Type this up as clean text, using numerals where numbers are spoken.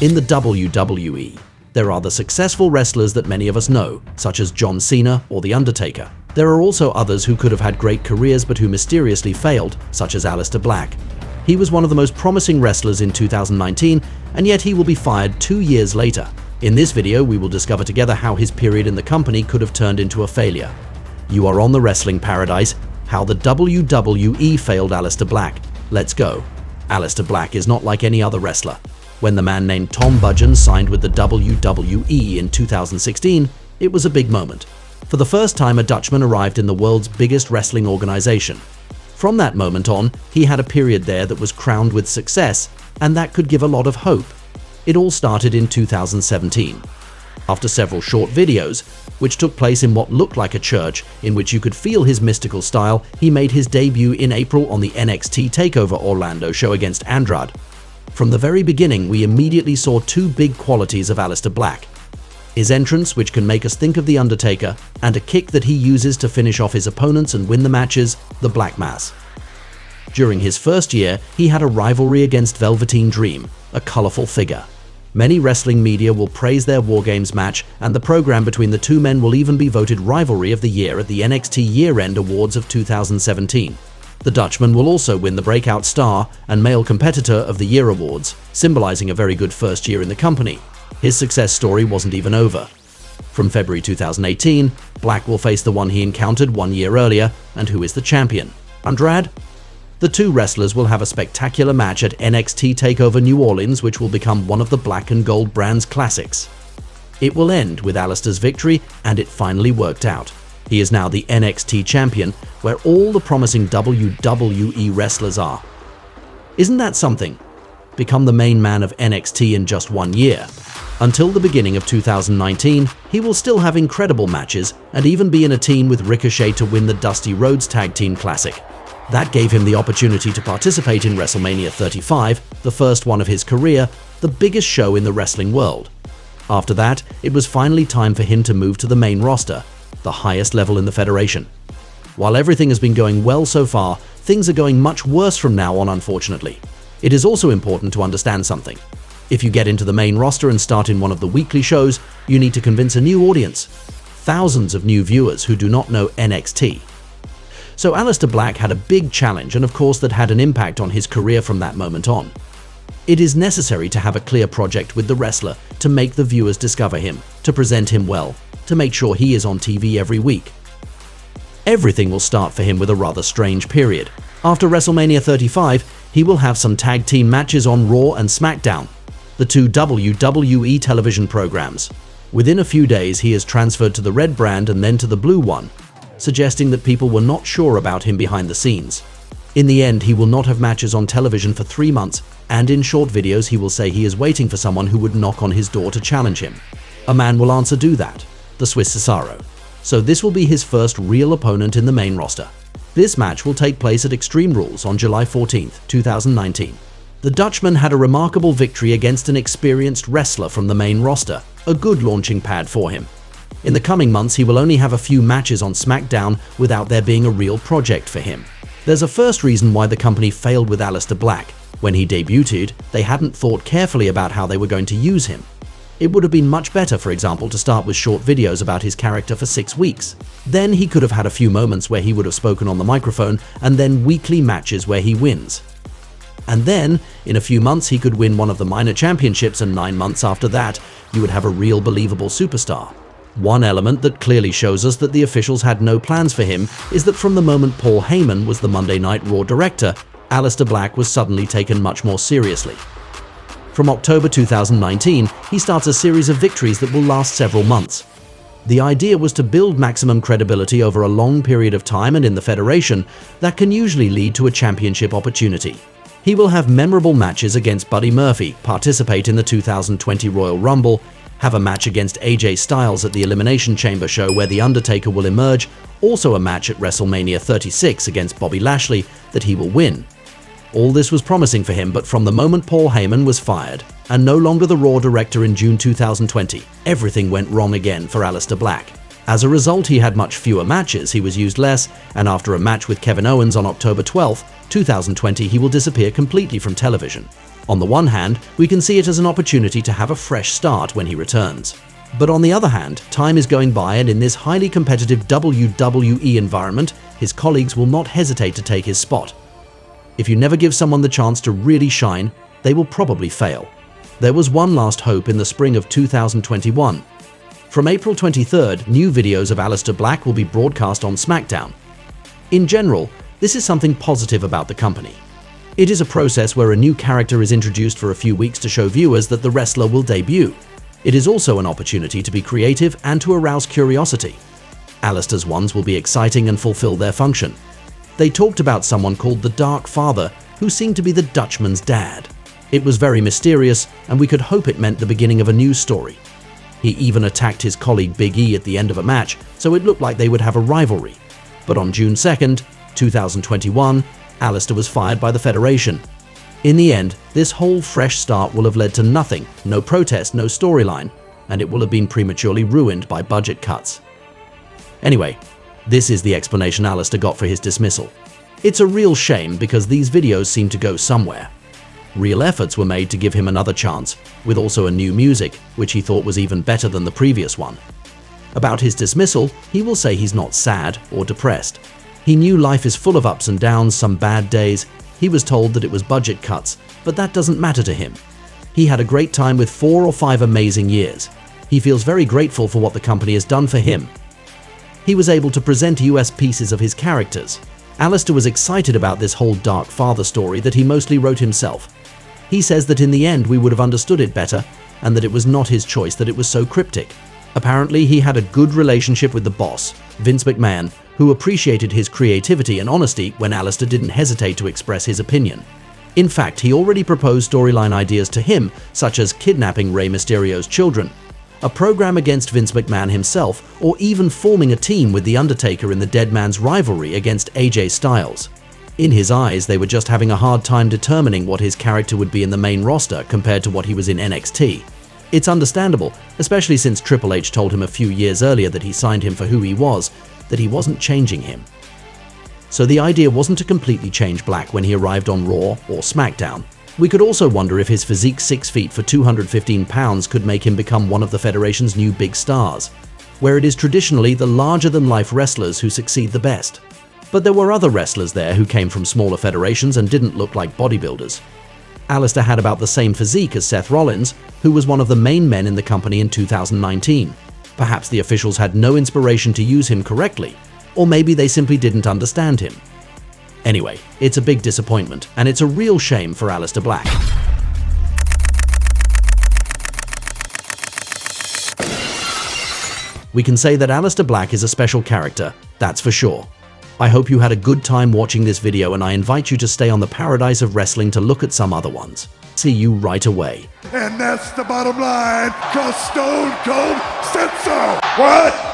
In the WWE, there are the successful wrestlers that many of us know, such as John Cena or The Undertaker. There are also others who could have had great careers but who mysteriously failed, such as Aleister Black. He was one of the most promising wrestlers in 2019, and yet he will be fired 2 years later. In this video, we will discover together how his period in the company could have turned into a failure. You are on the Wrestling Paradise, how the WWE failed Aleister Black. Let's go. Aleister Black is not like any other wrestler. When the man named Tom Budgen signed with the WWE in 2016, it was a big moment. For the first time, a Dutchman arrived in the world's biggest wrestling organization. From that moment on, he had a period there that was crowned with success, and that could give a lot of hope. It all started in 2017. After several short videos, which took place in what looked like a church in which you could feel his mystical style, he made his debut in April on the NXT TakeOver Orlando show against Andrade. From the very beginning, we immediately saw two big qualities of Aleister Black: his entrance, which can make us think of The Undertaker, and a kick that he uses to finish off his opponents and win the matches, the Black Mass. During his first year, he had a rivalry against Velveteen Dream, a colorful figure. Many wrestling media will praise their War Games match, and the program between the two men will even be voted Rivalry of the Year at the NXT Year-End Awards of 2017. The Dutchman will also win the Breakout Star and Male Competitor of the Year awards, symbolizing a very good first year in the company. His success story wasn't even over. From February 2018, Black will face the one he encountered 1 year earlier, and who is the champion? Andrade? The two wrestlers will have a spectacular match at NXT TakeOver New Orleans, which will become one of the Black and Gold brand's classics. It will end with Aleister's victory, and it finally worked out. He is now the NXT champion, where all the promising WWE wrestlers are. Isn't that something? Become the main man of NXT in just 1 year. Until the beginning of 2019, he will still have incredible matches and even be in a team with Ricochet to win the Dusty Rhodes Tag Team Classic. That gave him the opportunity to participate in WrestleMania 35, the first one of his career, the biggest show in the wrestling world. After that, it was finally time for him to move to the main roster, the highest level in the Federation. While everything has been going well so far, things are going much worse from now on, unfortunately. It is also important to understand something. If you get into the main roster and start in one of the weekly shows, you need to convince a new audience. Thousands of new viewers who do not know NXT. So Aleister Black had a big challenge, and of course that had an impact on his career from that moment on. It is necessary to have a clear project with the wrestler to make the viewers discover him, to present him well, to make sure he is on TV every week. Everything will start for him with a rather strange period. After WrestleMania 35, he will have some tag team matches on Raw and SmackDown, the two WWE television programs. Within a few days, he is transferred to the red brand and then to the blue one, suggesting that people were not sure about him behind the scenes. In the end, he will not have matches on television for 3 months, and in short videos he will say he is waiting for someone who would knock on his door to challenge him. A man will answer "Do that," the Swiss Cesaro. So this will be his first real opponent in the main roster. This match will take place at Extreme Rules on July 14, 2019. The Dutchman had a remarkable victory against an experienced wrestler from the main roster, a good launching pad for him. In the coming months, he will only have a few matches on SmackDown without there being a real project for him. There's a first reason why the company failed with Aleister Black. When he debuted, they hadn't thought carefully about how they were going to use him. It would have been much better, for example, to start with short videos about his character for 6 weeks. Then he could have had a few moments where he would have spoken on the microphone, and then weekly matches where he wins. And then, in a few months, he could win one of the minor championships, and 9 months after that, you would have a real believable superstar. One element that clearly shows us that the officials had no plans for him is that from the moment Paul Heyman was the Monday Night Raw director, Aleister Black was suddenly taken much more seriously. From October 2019, he starts a series of victories that will last several months. The idea was to build maximum credibility over a long period of time, and in the Federation, that can usually lead to a championship opportunity. He will have memorable matches against Buddy Murphy, participate in the 2020 Royal Rumble, have a match against AJ Styles at the Elimination Chamber show where The Undertaker will emerge, also a match at WrestleMania 36 against Bobby Lashley that he will win. All this was promising for him, but from the moment Paul Heyman was fired, and no longer the Raw director in June 2020, everything went wrong again for Aleister Black. As a result, he had much fewer matches, he was used less, and after a match with Kevin Owens on October 12, 2020, he will disappear completely from television. On the one hand, we can see it as an opportunity to have a fresh start when he returns. But on the other hand, time is going by, and in this highly competitive WWE environment, his colleagues will not hesitate to take his spot. If you never give someone the chance to really shine, they will probably fail. There was one last hope in the spring of 2021. From April 23rd, new videos of Aleister Black will be broadcast on SmackDown. In general, this is something positive about the company. It is a process where a new character is introduced for a few weeks to show viewers that the wrestler will debut. It is also an opportunity to be creative and to arouse curiosity. Aleister's ones will be exciting and fulfill their function. They talked about someone called the Dark Father, who seemed to be the Dutchman's dad. It was very mysterious, and we could hope it meant the beginning of a new story. He even attacked his colleague Big E at the end of a match, so it looked like they would have a rivalry. But on June 2nd, 2021, Aleister was fired by the Federation. In the end, this whole fresh start will have led to nothing, no protest, no storyline, and it will have been prematurely ruined by budget cuts. Anyway, this is the explanation Aleister got for his dismissal. It's a real shame because these videos seem to go somewhere. Real efforts were made to give him another chance, with also a new music, which he thought was even better than the previous one. About his dismissal, he will say he's not sad or depressed. He knew life is full of ups and downs, some bad days. He was told that it was budget cuts, but that doesn't matter to him. He had a great time with 4 or 5 amazing years. He feels very grateful for what the company has done for him. He was able to present US pieces of his characters. Aleister was excited about this whole Dark Father story that he mostly wrote himself. He says that in the end we would have understood it better, and that it was not his choice that it was so cryptic. Apparently he had a good relationship with the boss, Vince McMahon, who appreciated his creativity and honesty when Aleister didn't hesitate to express his opinion. In fact, he already proposed storyline ideas to him, such as kidnapping Rey Mysterio's children, a program against Vince McMahon himself, or even forming a team with The Undertaker in the Dead Man's rivalry against AJ Styles. In his eyes, they were just having a hard time determining what his character would be in the main roster compared to what he was in NXT. It's understandable, especially since Triple H told him a few years earlier that he signed him for who he was, that he wasn't changing him. So the idea wasn't to completely change Black when he arrived on Raw or SmackDown. We could also wonder if his physique 6 feet for 215 pounds could make him become one of the Federation's new big stars, where it is traditionally the larger-than-life wrestlers who succeed the best. But there were other wrestlers there who came from smaller federations and didn't look like bodybuilders. Aleister had about the same physique as Seth Rollins, who was one of the main men in the company in 2019. Perhaps the officials had no inspiration to use him correctly, or maybe they simply didn't understand him. Anyway, it's a big disappointment, and it's a real shame for Aleister Black. We can say that Aleister Black is a special character, that's for sure. I hope you had a good time watching this video, and I invite you to stay on the Paradise of Wrestling to look at some other ones. See you right away. And that's the bottom line, 'cause Stone Cold said so. What?